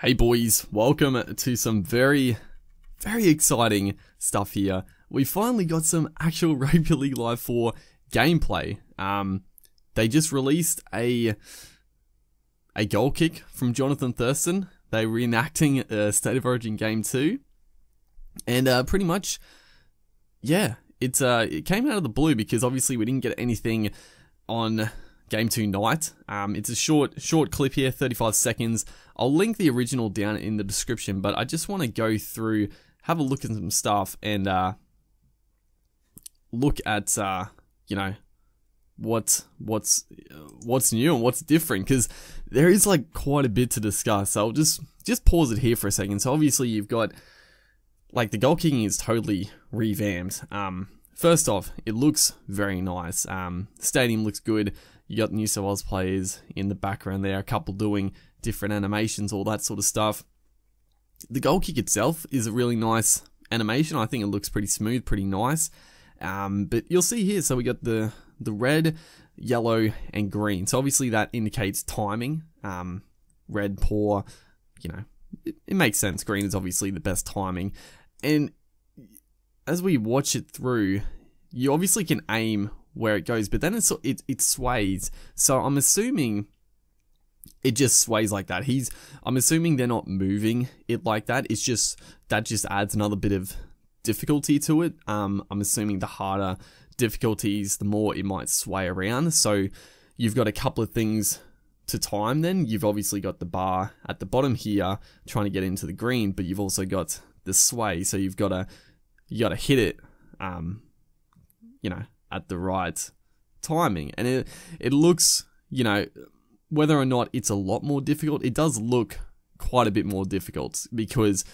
Hey boys, welcome to some very exciting stuff here. We finally got some actual Rugby League Live 4 gameplay. They just released a goal kick from Jonathan Thurston. They're reenacting State of Origin Game 2. And pretty much, yeah, it came out of the blue because obviously we didn't get anything on Game 2 night. It's a short clip here, 35 seconds. I'll link the original down in the description, but I just want to go through, have a look at some stuff, and look at you know, what's new and what's different, because there is like quite a bit to discuss. So I'll just pause it here for a second. So obviously you've got like the goal kicking is totally revamped. First off, it looks very nice. The stadium looks good. You got New South Wales players in the background there, a couple doing different animations, all that sort of stuff. The goal kick itself is a really nice animation. I think it looks pretty smooth, pretty nice. But you'll see here, so we got the red, yellow, and green. So obviously that indicates timing. Red, poor, you know, it makes sense. Green is obviously the best timing. And as we watch it through, you obviously can aim where it goes, but then it sways. So I'm assuming it just sways like that. I'm assuming they're not moving it like that. It's just, that just adds another bit of difficulty to it. I'm assuming the harder difficulties, the more it might sway around. So you've got a couple of things to time then. You've obviously got the bar at the bottom here trying to get into the green, but you've also got the sway. So you got to hit it, you know, at the right timing. And it looks, you know, whether or not it's a lot more difficult, it does look quite a bit more difficult because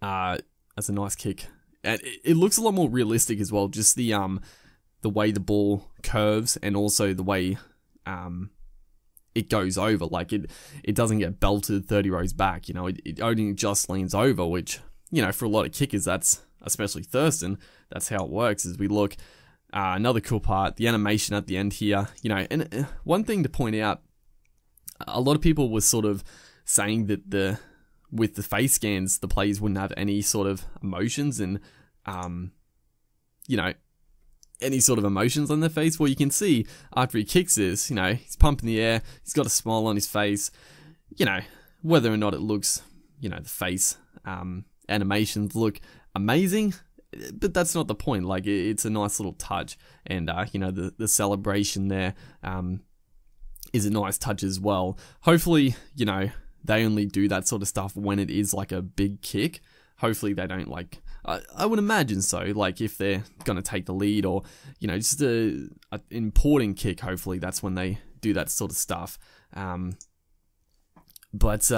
that's a nice kick. And it looks a lot more realistic as well, just the way the ball curves and also the way it goes over. Like it doesn't get belted 30 rows back, you know, it only just leans over, which, you know, for a lot of kickers, that's, especially Thurston, that's how it works. As we look, another cool part, the animation at the end here, you know, and one thing to point out, a lot of people were sort of saying that with the face scans, the players wouldn't have any sort of emotions and, you know, any sort of emotions on their face. Well, you can see after he kicks this, you know, he's pumping the air, he's got a smile on his face, you know, whether or not it looks, you know, the face animations look amazing, but that's not the point. Like, it's a nice little touch, and you know, the celebration there is a nice touch as well. Hopefully, you know, they only do that sort of stuff when it is like a big kick. Hopefully they don't, like, I would imagine so, like if they're gonna take the lead, or, you know, just an important kick, hopefully that's when they do that sort of stuff. But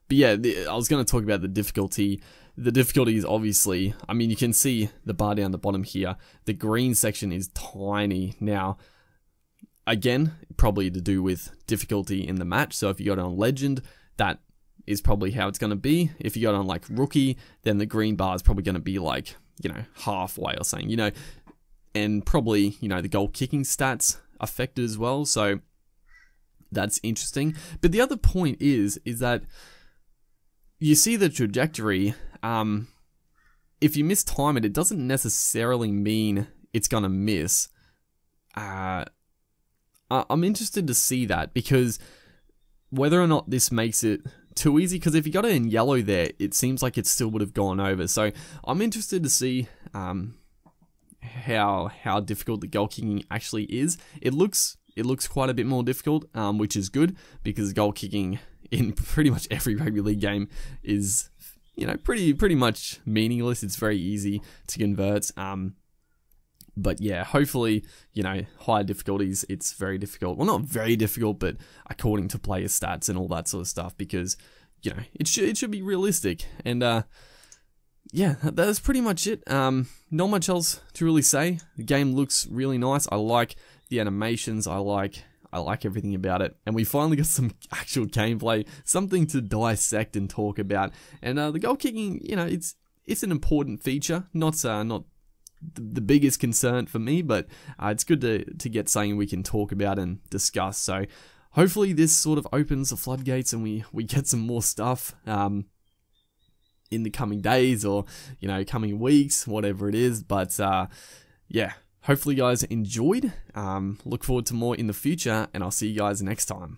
yeah, I was going to talk about the difficulty. The difficulty is obviously, I mean, you can see the bar down the bottom here. The green section is tiny. Now, again, probably to do with difficulty in the match. So if you got it on Legend, that is probably how it's going to be. If you got it on like Rookie, then the green bar is probably going to be like, you know, halfway or something, you know, and probably, you know, the goal kicking stats affected as well. So that's interesting. But the other point is that you see the trajectory. If you mistime it, it doesn't necessarily mean it's gonna miss. I'm interested to see that, because whether or not this makes it too easy, because if you got it in yellow there, it seems like it still would have gone over. So I'm interested to see how difficult the goal kicking actually is. It looks quite a bit more difficult, which is good, because goal kicking in pretty much every rugby league game is, you know, pretty much meaningless. It's very easy to convert. But yeah, hopefully, you know, higher difficulties, it's very difficult. Well, not very difficult, but according to player stats and all that sort of stuff, because, you know, it should be realistic. And yeah, that's pretty much it. Not much else to really say. The game looks really nice. I like the animations. I like everything about it, and we finally got some actual gameplay, something to dissect and talk about. And the goal kicking, you know, it's an important feature, not the biggest concern for me, but it's good to get something we can talk about and discuss. So hopefully this sort of opens the floodgates and we get some more stuff in the coming days, or coming weeks, whatever it is. But yeah, hopefully you guys enjoyed. Look forward to more in the future, and I'll see you guys next time.